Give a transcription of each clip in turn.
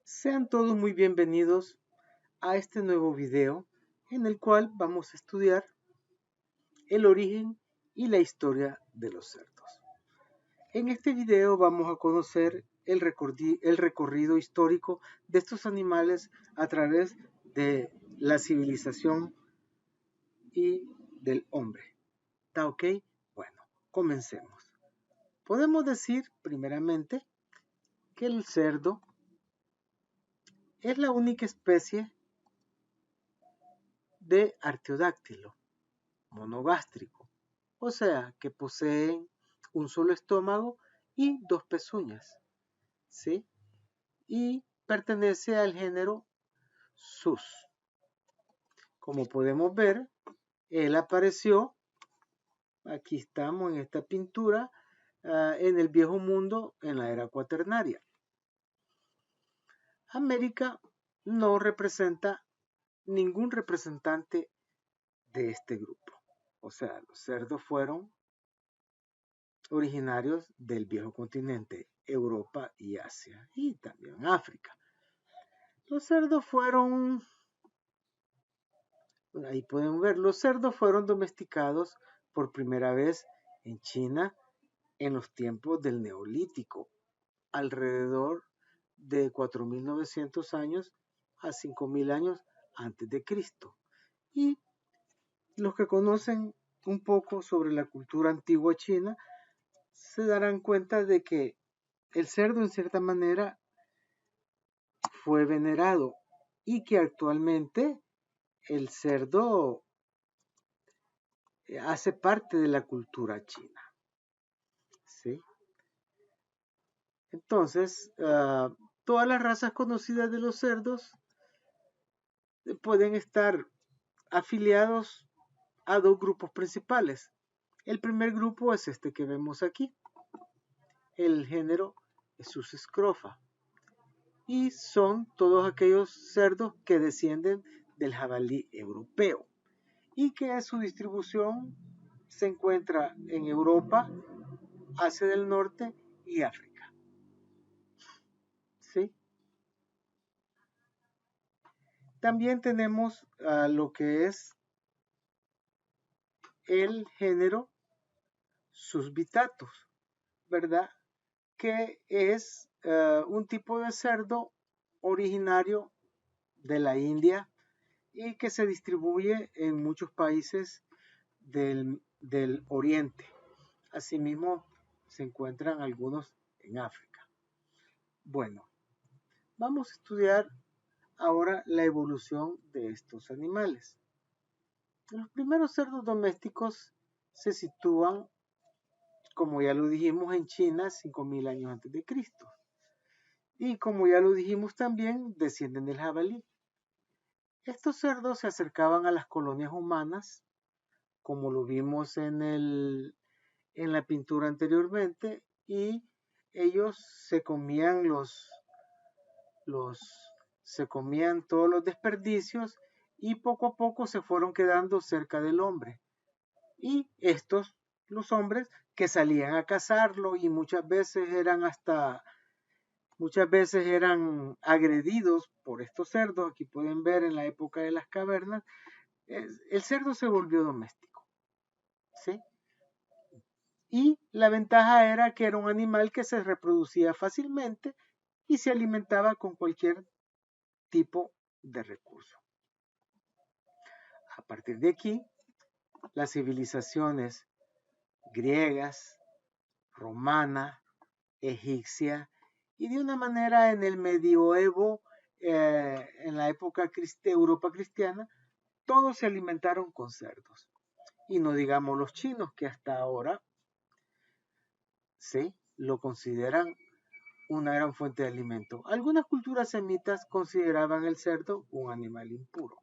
Sean todos muy bienvenidos a este nuevo video en el cual vamos a estudiar el origen y la historia de los cerdos. En este video vamos a conocer el recorrido histórico de estos animales a través de la civilización y del hombre. ¿Está ok? Bueno, comencemos. Podemos decir primeramente que el cerdo es la única especie de artiodáctilo monogástrico, o sea, que poseen un solo estómago y dos pezuñas, ¿sí? Y pertenece al género Sus. Como podemos ver, él apareció, aquí estamos en esta pintura, en el Viejo Mundo en la era cuaternaria. América no representa ningún representante de este grupo. O sea, los cerdos fueron originarios del viejo continente, Europa y Asia, y también África. Los cerdos fueron, ahí pueden ver, los cerdos fueron domesticados por primera vez en China en los tiempos del Neolítico, alrededor de 4.900 años a 5.000 años antes de Cristo. Y los que conocen un poco sobre la cultura antigua china se darán cuenta de que el cerdo en cierta manera fue venerado y que actualmente el cerdo hace parte de la cultura china. ¿Sí? Entonces, todas las razas conocidas de los cerdos pueden estar afiliados a dos grupos principales. El primer grupo es este que vemos aquí, el género Sus scrofa, y son todos aquellos cerdos que descienden del jabalí europeo y que su distribución se encuentra en Europa, Asia del Norte y África. ¿Sí? También tenemos lo que es el género Susvitatus, ¿verdad? Que es un tipo de cerdo originario de la India y que se distribuye en muchos países del Oriente. Asimismo, se encuentran algunos en África. Bueno, vamos a estudiar ahora la evolución de estos animales. Los primeros cerdos domésticos se sitúan, como ya lo dijimos, en China 5.000 años antes de Cristo. Y como ya lo dijimos también, descienden del jabalí. Estos cerdos se acercaban a las colonias humanas, como lo vimos en la pintura anteriormente, y ellos se comían se comían todos los desperdicios y poco a poco se fueron quedando cerca del hombre. Y estos, los hombres, que salían a cazarlo y muchas veces eran agredidos por estos cerdos. Aquí pueden ver en la época de las cavernas, el cerdo se volvió doméstico, ¿sí? Y la ventaja era que era un animal que se reproducía fácilmente y se alimentaba con cualquier tipo de recurso. A partir de aquí, las civilizaciones griegas, romana, egipcia y de una manera en el medioevo, en la época Europa cristiana, todos se alimentaron con cerdos. Y no digamos los chinos, que hasta ahora ¿sí? Lo consideran una gran fuente de alimento. Algunas culturas semitas consideraban el cerdo un animal impuro.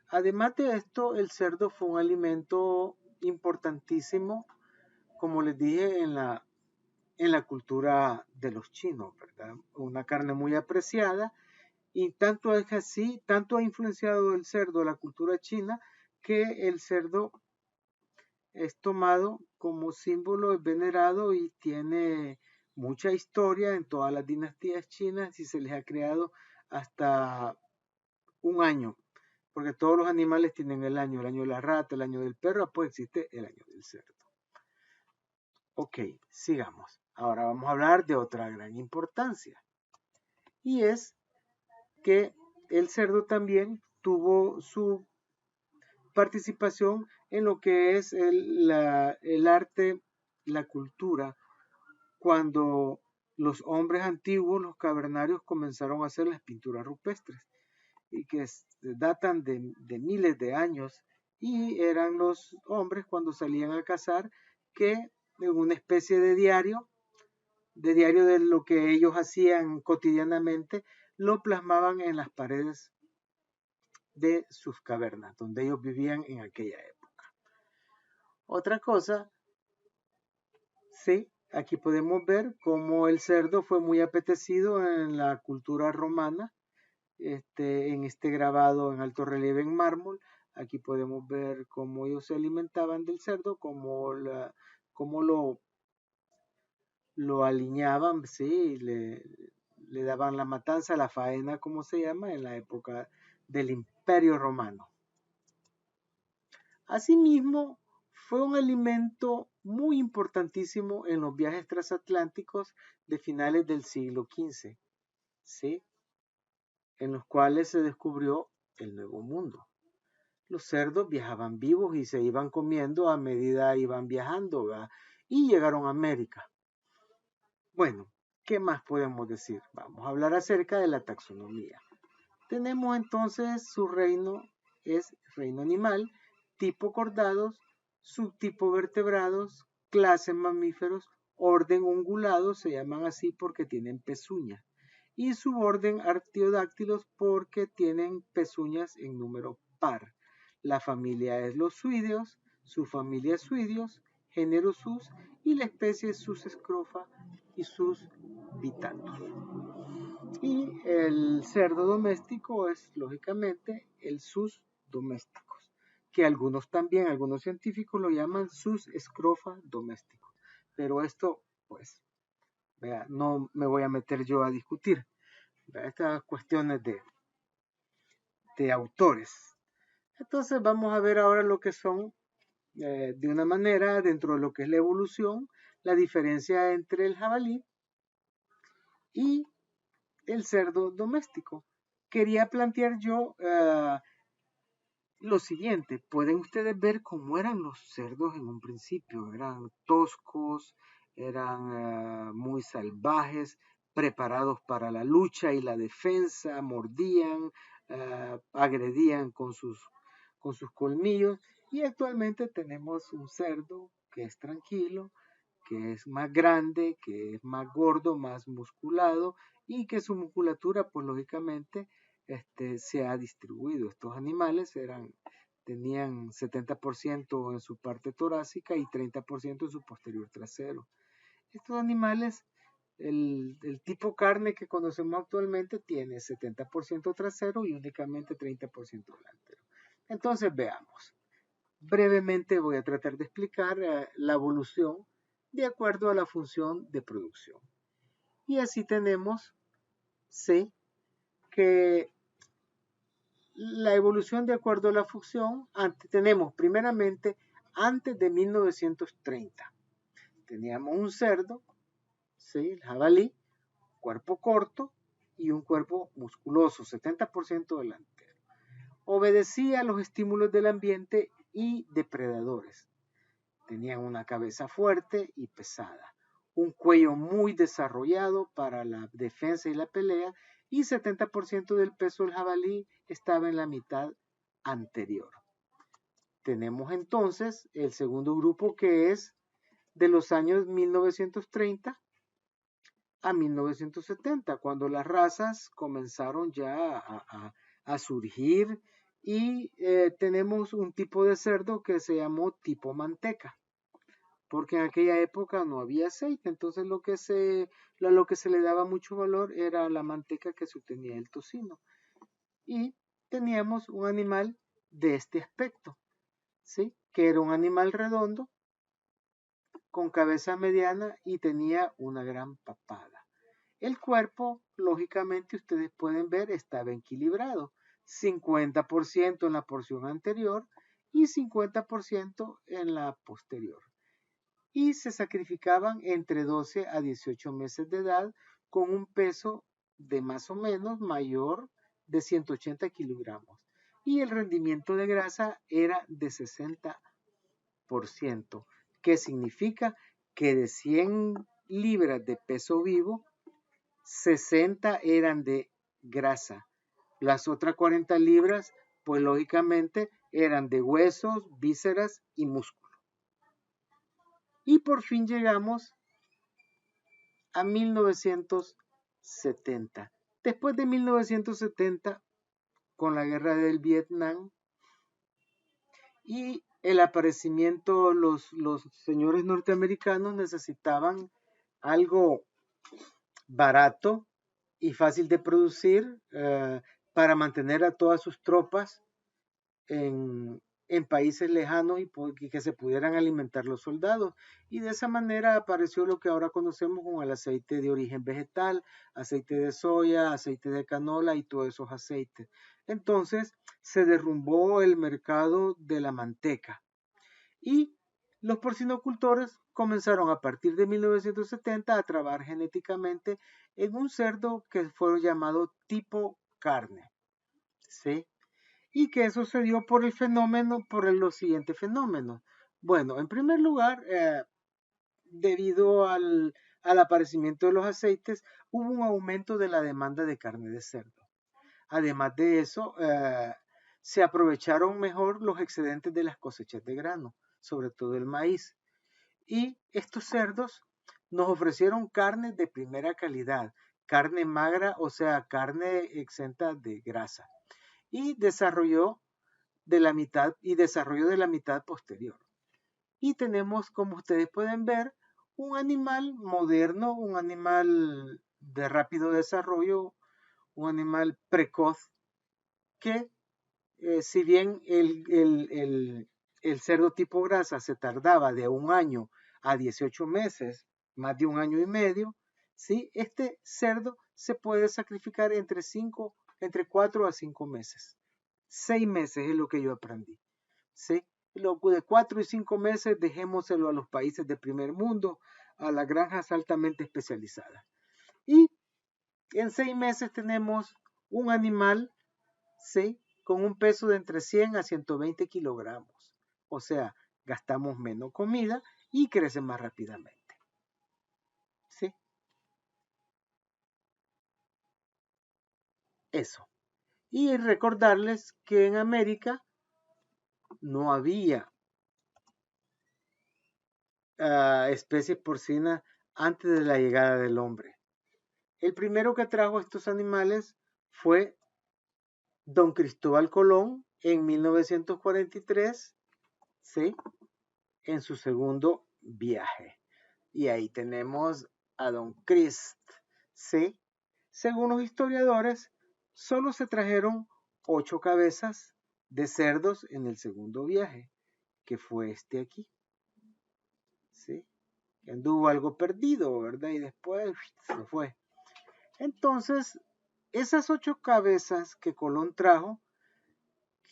Además de esto, el cerdo fue un alimento importantísimo, como les dije, en la cultura de los chinos, ¿verdad? Una carne muy apreciada, y tanto es así, tanto ha influenciado el cerdo la cultura china, que el cerdo es tomado como símbolo, es venerado y tiene mucha historia en todas las dinastías chinas y se les ha creado hasta un año, porque todos los animales tienen el año de la rata, el año del perro, pues existe el año del cerdo. Ok, sigamos. Ahora vamos a hablar de otra gran importancia, y es que el cerdo también tuvo su participación en lo que es el arte, la cultura, cuando los hombres antiguos, los cavernarios, comenzaron a hacer las pinturas rupestres y que datan de miles de años, y eran los hombres cuando salían a cazar que en una especie de diario de lo que ellos hacían cotidianamente, lo plasmaban en las paredes de sus cavernas, donde ellos vivían en aquella época. Otra cosa, sí, aquí podemos ver cómo el cerdo fue muy apetecido en la cultura romana, en este grabado en alto relieve en mármol. Aquí podemos ver cómo ellos se alimentaban del cerdo, cómo lo alineaban, sí, le daban la matanza, la faena, como se llama, en la época del Imperio Romano. Asimismo, fue un alimento muy importantísimo en los viajes transatlánticos de finales del siglo XV, ¿sí? En los cuales se descubrió el Nuevo Mundo. Los cerdos viajaban vivos y se iban comiendo a medida iban viajando, ¿verdad? Y llegaron a América. Bueno, ¿qué más podemos decir? Vamos a hablar acerca de la taxonomía. Tenemos entonces su reino, es reino animal, tipo cordados, subtipo vertebrados, clase mamíferos, orden ungulados, se llaman así porque tienen pezuñas, y suborden artiodáctilos porque tienen pezuñas en número par. La familia es los suideos, su familia es suideos, género sus, y la especie es sus escrofa y sus vitantus. Y el cerdo doméstico es, lógicamente, el sus domésticos, que algunos también, algunos científicos lo llaman sus escrofa domésticos. Pero esto, pues, vea, no me voy a meter yo a discutir, vea, estas cuestiones de autores. Entonces vamos a ver ahora lo que son, de una manera, dentro de lo que es la evolución, la diferencia entre el jabalí y el cerdo doméstico. Quería plantear yo lo siguiente: pueden ustedes ver cómo eran los cerdos en un principio. Eran toscos, eran muy salvajes, preparados para la lucha y la defensa, mordían, agredían con sus colmillos. Y actualmente tenemos un cerdo que es tranquilo, que es más grande, que es más gordo, más musculado, y que su musculatura, pues lógicamente, se ha distribuido. Estos animales tenían 70% en su parte torácica y 30% en su posterior trasero. Estos animales, el tipo carne que conocemos actualmente tiene 70% trasero y únicamente 30% delantero. Entonces veamos. Brevemente voy a tratar de explicar la evolución de acuerdo a la función de producción. Y así tenemos, sí, que la evolución de acuerdo a la función, tenemos primeramente antes de 1930. Teníamos un cerdo, ¿sí? El jabalí, cuerpo corto y un cuerpo musculoso, 70% delantero. Obedecía a los estímulos del ambiente y depredadores. Tenían una cabeza fuerte y pesada, un cuello muy desarrollado para la defensa y la pelea, y 70% del peso del jabalí estaba en la mitad anterior. Tenemos entonces el segundo grupo, que es de los años 1930 a 1970, cuando las razas comenzaron ya a surgir, y tenemos un tipo de cerdo que se llamó tipo manteca, porque en aquella época no había aceite. Entonces lo que se le daba mucho valor era la manteca que se obtenía del tocino. Y teníamos un animal de este aspecto, ¿sí? Que era un animal redondo, con cabeza mediana y tenía una gran papada. El cuerpo, lógicamente, ustedes pueden ver, estaba equilibrado. 50% en la porción anterior y 50% en la posterior. Y se sacrificaban entre 12 a 18 meses de edad con un peso de más o menos mayor de 180 kilogramos. Y el rendimiento de grasa era de 60%, que significa que de 100 libras de peso vivo, 60 eran de grasa. Las otras 40 libras, pues lógicamente, eran de huesos, vísceras y músculos. Y por fin llegamos a 1970. Después de 1970, con la guerra del Vietnam y el aparecimiento, los señores norteamericanos necesitaban algo barato y fácil de producir para mantener a todas sus tropas en países lejanos y que se pudieran alimentar los soldados. Y de esa manera apareció lo que ahora conocemos como el aceite de origen vegetal, aceite de soya, aceite de canola y todos esos aceites. Entonces se derrumbó el mercado de la manteca y los porcinocultores comenzaron a partir de 1970 a trabajar genéticamente en un cerdo que fue llamado tipo carne, ¿sí? Y que eso se dio por el fenómeno, por los siguientes fenómenos. Bueno, en primer lugar, debido al aparecimiento de los aceites, hubo un aumento de la demanda de carne de cerdo. Además de eso, se aprovecharon mejor los excedentes de las cosechas de grano, sobre todo el maíz. Y estos cerdos nos ofrecieron carne de primera calidad, carne magra, o sea, carne exenta de grasa. Y desarrolló de la mitad posterior. Y tenemos, como ustedes pueden ver, un animal moderno, un animal de rápido desarrollo, un animal precoz, que si bien el cerdo tipo grasa se tardaba de 1 año a 18 meses, más de 1 año y medio, ¿sí? Este cerdo se puede sacrificar entre 4 a 5 meses. 6 meses es lo que yo aprendí, ¿sí? Lo de 4 y 5 meses dejémoselo a los países de primer mundo, a las granjas altamente especializadas. Y en 6 meses tenemos un animal, ¿sí?, con un peso de entre 100 a 120 kilogramos. O sea, gastamos menos comida y crece más rápidamente, ¿sí? Eso. Y recordarles que en América no había especies porcinas antes de la llegada del hombre. El primero que trajo estos animales fue don Cristóbal Colón en 1943, ¿sí?, en su segundo viaje. Y ahí tenemos a don Crist, ¿sí? Según los historiadores, solo se trajeron 8 cabezas de cerdos en el segundo viaje, que fue este aquí, ¿sí? Que anduvo algo perdido, ¿verdad? Y después se fue. Entonces, esas 8 cabezas que Colón trajo,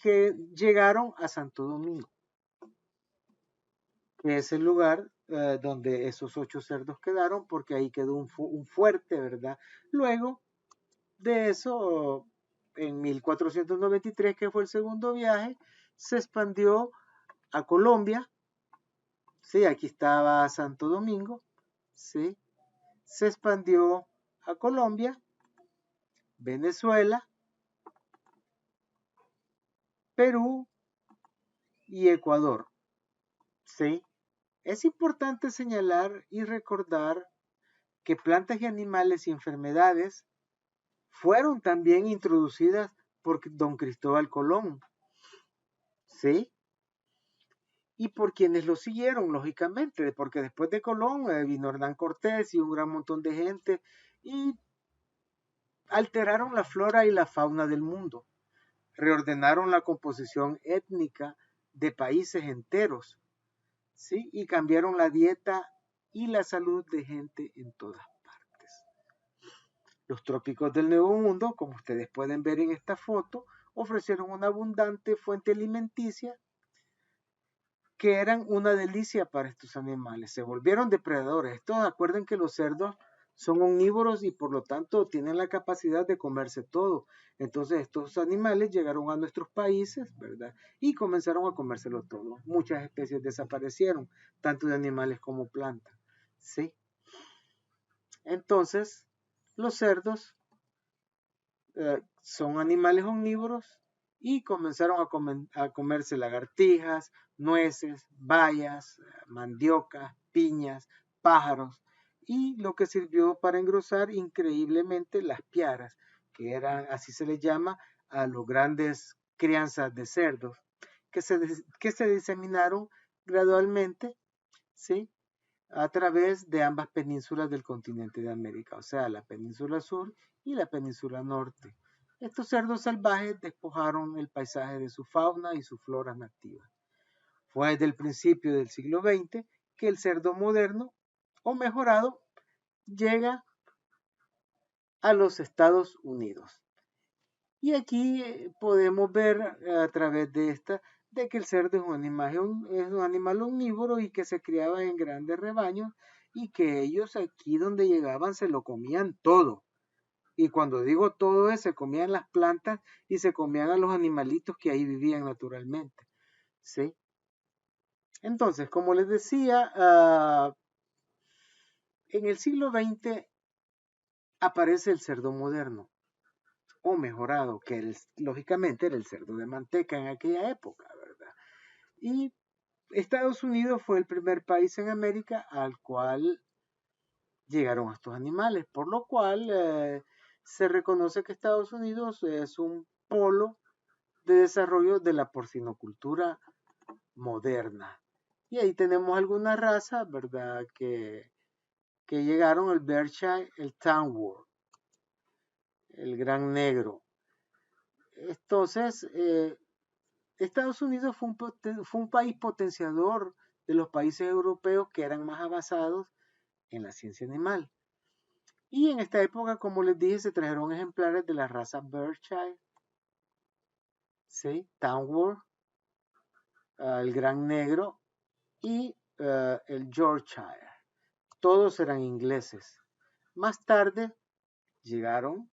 que llegaron a Santo Domingo, que es el lugar donde esos 8 cerdos quedaron, porque ahí quedó un fuerte, ¿verdad? Luego de eso, en 1493, que fue el segundo viaje, se expandió a Colombia, ¿sí? Aquí estaba Santo Domingo, ¿sí? Se expandió a Colombia, Venezuela, Perú y Ecuador, ¿sí? Es importante señalar y recordar que plantas y animales y enfermedades fueron también introducidas por don Cristóbal Colón, ¿sí? Y por quienes lo siguieron, lógicamente, porque después de Colón vino Hernán Cortés y un gran montón de gente y alteraron la flora y la fauna del mundo, reordenaron la composición étnica de países enteros, ¿sí? Y cambiaron la dieta y la salud de gente en todas partes. Los trópicos del Nuevo Mundo, como ustedes pueden ver en esta foto, ofrecieron una abundante fuente alimenticia que eran una delicia para estos animales. Se volvieron depredadores. Estos, acuerden que los cerdos son omnívoros y por lo tanto tienen la capacidad de comerse todo. Entonces estos animales llegaron a nuestros países, ¿verdad? Y comenzaron a comérselo todo. Muchas especies desaparecieron, tanto de animales como plantas, ¿sí? Entonces, los cerdos son animales omnívoros y comenzaron a comerse lagartijas, nueces, bayas, mandioca, piñas, pájaros y lo que sirvió para engrosar increíblemente las piaras, que eran, así se les llama a los grandes crianzas de cerdos, que se diseminaron gradualmente, ¿sí? A través de ambas penínsulas del continente de América, o sea, la península sur y la península norte. Estos cerdos salvajes despojaron el paisaje de su fauna y su flora nativa. Fue desde el principio del siglo XX que el cerdo moderno o mejorado llega a los Estados Unidos. Y aquí podemos ver a través de esta de que el cerdo es un animal omnívoro y que se criaba en grandes rebaños y que ellos aquí donde llegaban se lo comían todo. Y cuando digo todo es se comían las plantas y se comían a los animalitos que ahí vivían naturalmente. ¿Sí? Entonces, como les decía, en el siglo XX aparece el cerdo moderno o mejorado, que lógicamente era el cerdo de manteca en aquella época, ¿verdad? Y Estados Unidos fue el primer país en América al cual llegaron estos animales, por lo cual se reconoce que Estados Unidos es un polo de desarrollo de la porcinocultura moderna. Y ahí tenemos algunas razas, ¿verdad? Que llegaron, el Berkshire, el Tamworth, el Gran Negro. Entonces, Estados Unidos fue un país potenciador de los países europeos que eran más avanzados en la ciencia animal. Y en esta época, como les dije, se trajeron ejemplares de la raza Berkshire, ¿sí? Tamworth, el Gran Negro y el Yorkshire. Todos eran ingleses. Más tarde llegaron,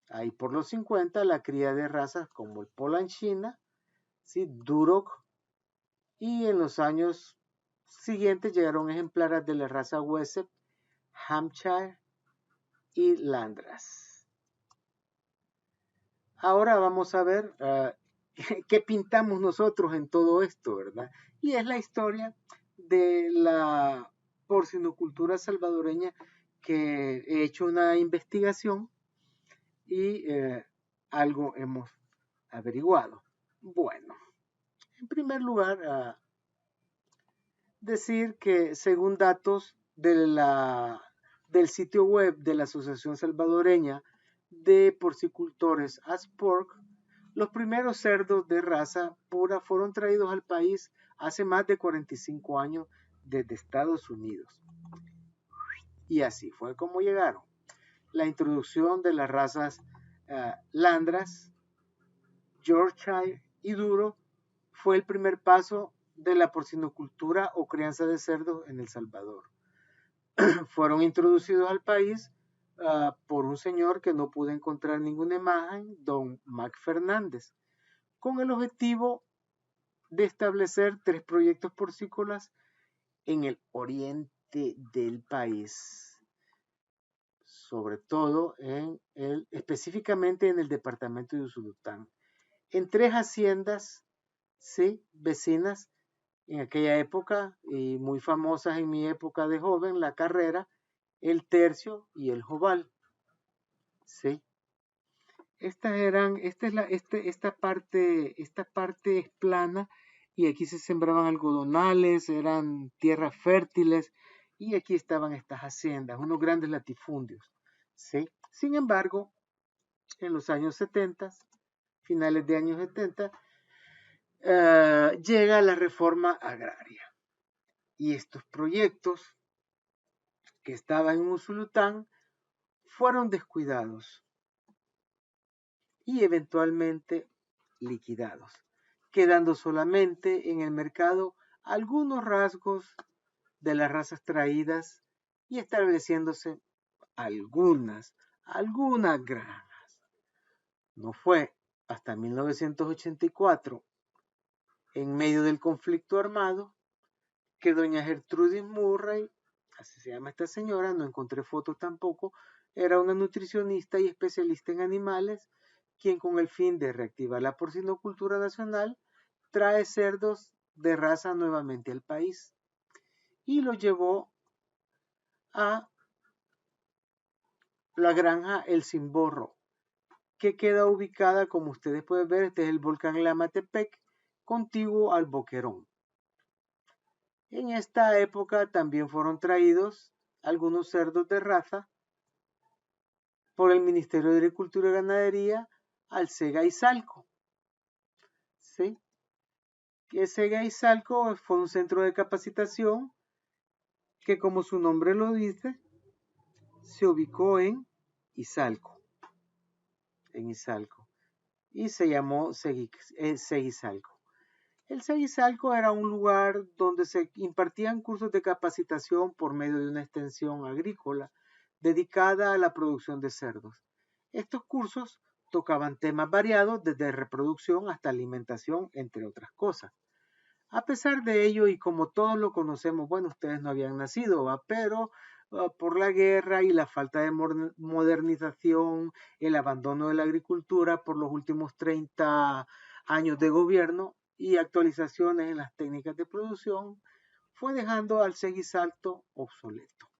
ahí por los 50, la cría de razas como el Polanchina, ¿sí? Duroc, y en los años siguientes llegaron ejemplares de la raza Wessep, Hampshire y Landras. Ahora vamos a ver qué pintamos nosotros en todo esto, ¿verdad? Y es la historia de la porcinocultura salvadoreña, que he hecho una investigación y algo hemos averiguado. Bueno, en primer lugar, decir que según datos del sitio web de la Asociación Salvadoreña de Porcicultores ASPORC, los primeros cerdos de raza pura fueron traídos al país hace más de 45 años desde Estados Unidos. Y así fue como llegaron. La introducción de las razas Landras, Yorkshire y Duro fue el primer paso de la porcinocultura o crianza de cerdos en El Salvador. Fueron introducidos al país por un señor que no pude encontrar ninguna imagen, don Mac Fernández, con el objetivo de establecer 3 proyectos porcícolas en el oriente del país, sobre todo específicamente en el departamento de Usulután, en 3 haciendas, ¿sí? Vecinas en aquella época y muy famosas en mi época de joven, La Carrera, El Tercio y El Jobal. ¿Sí? Esta parte es plana y aquí se sembraban algodonales, eran tierras fértiles y aquí estaban estas haciendas, unos grandes latifundios. ¿Sí? Sin embargo, en los años 70, finales de años 70, llega la reforma agraria. Y estos proyectos que estaban en Usulután fueron descuidados y eventualmente liquidados, quedando solamente en el mercado algunos rasgos de las razas traídas y estableciéndose algunas granjas. No fue hasta 1984, en medio del conflicto armado, que doña Gertrudis Murray, así se llama esta señora, no encontré fotos tampoco, era una nutricionista y especialista en animales, quien con el fin de reactivar la porcinocultura nacional, trae cerdos de raza nuevamente al país y lo llevó a la granja El Cimborro, que queda ubicada, como ustedes pueden ver, este es el volcán Lamatepec, contiguo al Boquerón. En esta época también fueron traídos algunos cerdos de raza por el Ministerio de Agricultura y Ganadería al Sega Izalco. ¿Sí? El Sega Izalco fue un centro de capacitación que, como su nombre lo dice, se ubicó en Izalco. Y se llamó Segizalco. El Segizalco era un lugar donde se impartían cursos de capacitación por medio de una extensión agrícola dedicada a la producción de cerdos. Estos cursos tocaban temas variados desde reproducción hasta alimentación, entre otras cosas. A pesar de ello, y como todos lo conocemos, bueno, ustedes no habían nacido, ¿va? Pero por la guerra y la falta de modernización, el abandono de la agricultura por los últimos 30 años de gobierno y actualizaciones en las técnicas de producción, fue dejando al seguisalto obsoleto.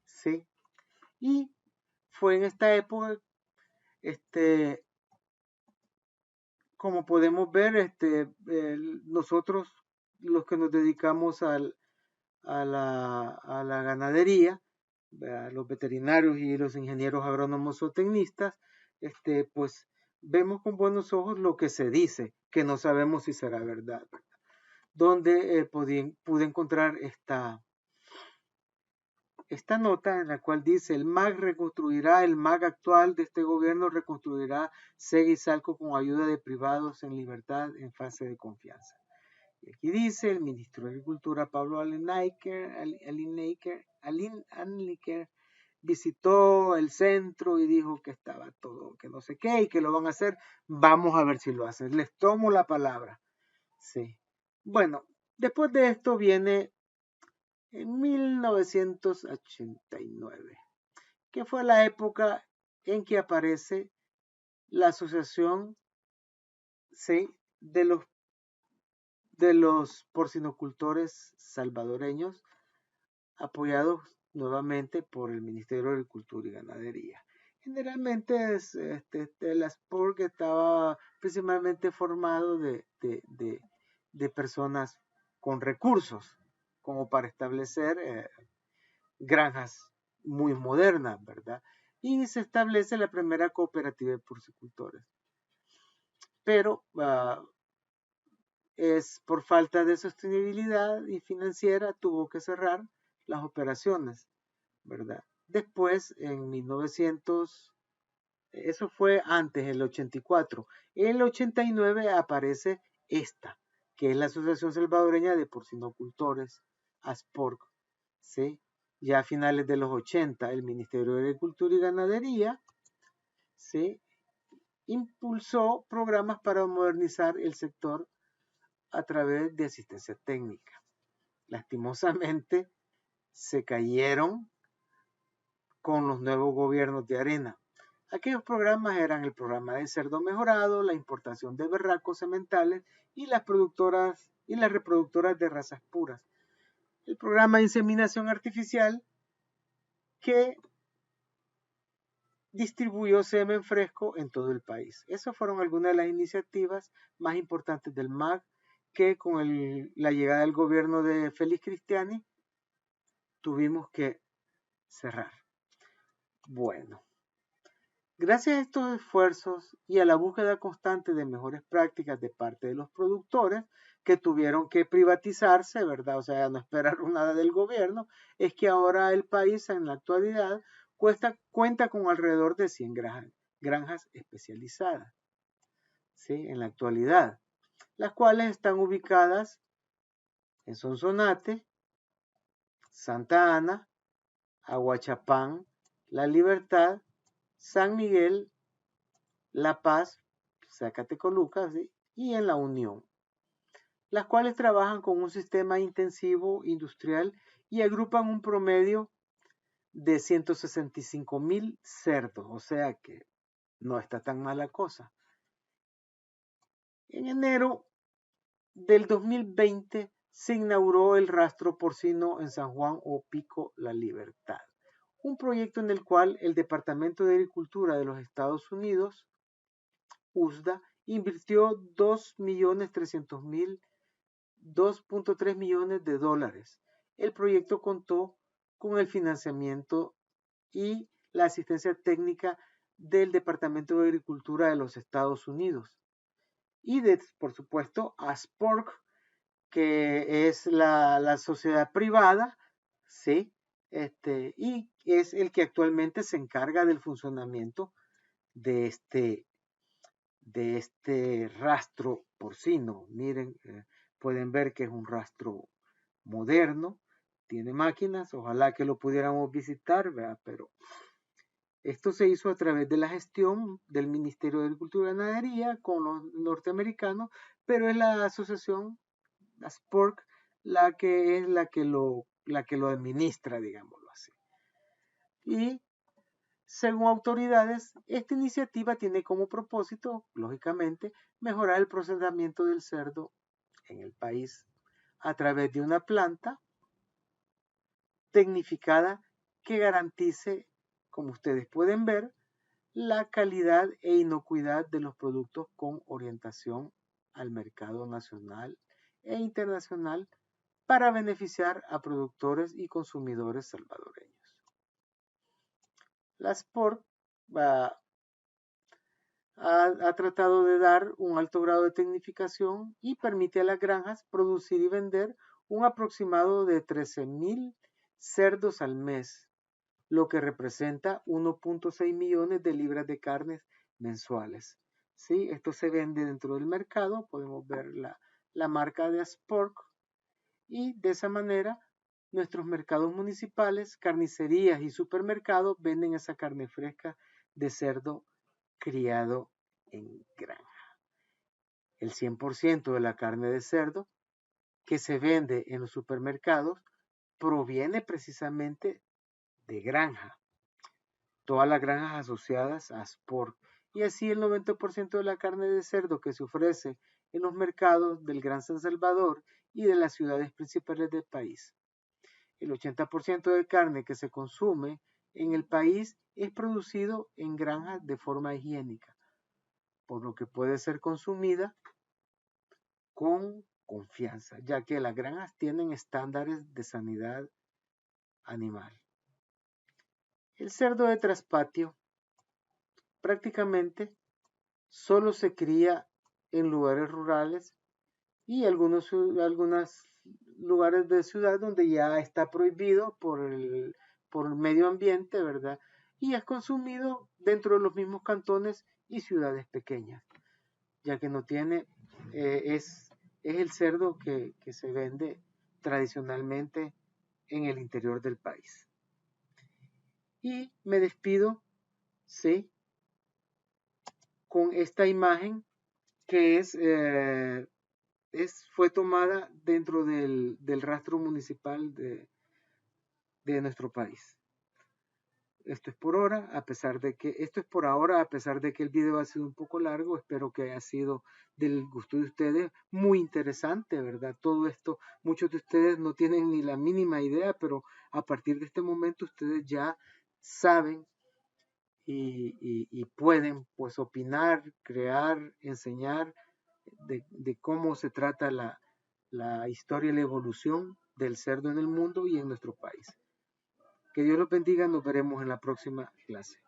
¿Sí? Y fue en esta época, como podemos ver, nosotros los que nos dedicamos a la ganadería, los veterinarios y los ingenieros agrónomos o tecnistas, pues vemos con buenos ojos lo que se dice, que no sabemos si será verdad. Donde pude encontrar esta nota en la cual dice: el MAG actual de este gobierno reconstruirá Seguizalco con ayuda de privados en libertad en fase de confianza. Y aquí dice: el ministro de Agricultura Pablo Anliker visitó el centro y dijo que estaba todo, que no sé qué, y que lo van a hacer. Vamos a ver si lo hacen. Les tomo la palabra. Sí. Bueno, después de esto viene en 1989, que fue la época en que aparece la asociación, ¿sí?, de los porcinocultores salvadoreños, apoyados nuevamente por el Ministerio de Agricultura y Ganadería. Generalmente el ASPORG estaba principalmente formado de personas con recursos, como para establecer granjas muy modernas, ¿verdad? Y se establece la primera cooperativa de porcicultores. Pero es por falta de sostenibilidad y financiera tuvo que cerrar las operaciones, ¿verdad? Después, en 1900, eso fue antes, el 84. En el 89 aparece esta, que es la Asociación Salvadoreña de Porcinocultores, ASPORG, ¿sí? Ya a finales de los 80, el Ministerio de Agricultura y Ganadería, ¿sí?, impulsó programas para modernizar el sector a través de asistencia técnica. Lastimosamente, se cayeron con los nuevos gobiernos de Arena. Aquellos programas eran el programa de cerdo mejorado, la importación de berracos sementales y las reproductoras de razas puras. El programa de inseminación artificial, que distribuyó semen fresco en todo el país. Esas fueron algunas de las iniciativas más importantes del MAG, que con la llegada del gobierno de Félix Cristiani tuvimos que cerrar. Bueno, Gracias a estos esfuerzos y a la búsqueda constante de mejores prácticas de parte de los productores que tuvieron que privatizarse, ¿verdad? O sea, no esperaron nada del gobierno, es que ahora el país en la actualidad cuenta con alrededor de 100 granjas especializadas, ¿sí? En la actualidad, las cuales están ubicadas en Sonsonate, Santa Ana, Aguachapán, La Libertad, San Miguel, La Paz, Zacatecoluca, ¿sí? Y en La Unión, las cuales trabajan con un sistema intensivo industrial y agrupan un promedio de 165,000 cerdos, o sea que no está tan mala cosa. En enero del 2020 se inauguró el rastro porcino en San Juan o Pico La Libertad, un proyecto en el cual el Departamento de Agricultura de los Estados Unidos, USDA, invirtió 2.3 millones de dólares. El proyecto contó con el financiamiento y la asistencia técnica del Departamento de Agricultura de los Estados Unidos y por supuesto, ASPORC, que es la sociedad privada, ¿sí? Y es el que actualmente se encarga del funcionamiento de este rastro porcino. Miren, pueden ver que es un rastro moderno, tiene máquinas, ojalá que lo pudiéramos visitar, ¿verdad? Pero esto se hizo a través de la gestión del Ministerio de Agricultura y Ganadería con los norteamericanos, pero es la asociación, la SPORC, la que lo administra, digámoslo así. Y según autoridades, esta iniciativa tiene como propósito, lógicamente, mejorar el procesamiento del cerdo en el país a través de una planta tecnificada que garantice, como ustedes pueden ver, la calidad e inocuidad de los productos con orientación al mercado nacional e internacional para beneficiar a productores y consumidores salvadoreños. La SPORT ha tratado de dar un alto grado de tecnificación y permite a las granjas producir y vender un aproximado de 13,000 cerdos al mes, lo que representa 1.6 millones de libras de carnes mensuales. ¿Sí? Esto se vende dentro del mercado, podemos ver la marca de Aspork y de esa manera nuestros mercados municipales, carnicerías y supermercados venden esa carne fresca de cerdo criado en granja. El 100% de la carne de cerdo que se vende en los supermercados proviene precisamente de granja. Todas las granjas asociadas a Sport. Y así el 90% de la carne de cerdo que se ofrece en los mercados del Gran San Salvador y de las ciudades principales del país. El 80% de carne que se consume en el país es producido en granjas de forma higiénica, por lo que puede ser consumida con confianza, ya que las granjas tienen estándares de sanidad animal. El cerdo de traspatio prácticamente solo se cría en lugares rurales y algunos lugares de ciudad donde ya está prohibido por el medio ambiente, ¿verdad? Y es consumido dentro de los mismos cantones y ciudades pequeñas, ya que no tiene, es el cerdo que se vende tradicionalmente en el interior del país. Y me despido, sí, con esta imagen que fue tomada dentro del rastro municipal de nuestro país. Esto es por ahora, a pesar de que el video ha sido un poco largo, espero que haya sido del gusto de ustedes, muy interesante, ¿verdad? Todo esto, muchos de ustedes no tienen ni la mínima idea, pero a partir de este momento ustedes ya saben y pueden pues opinar, crear, enseñar de cómo se trata la historia y la evolución del cerdo en el mundo y en nuestro país. Que Dios los bendiga, nos veremos en la próxima clase.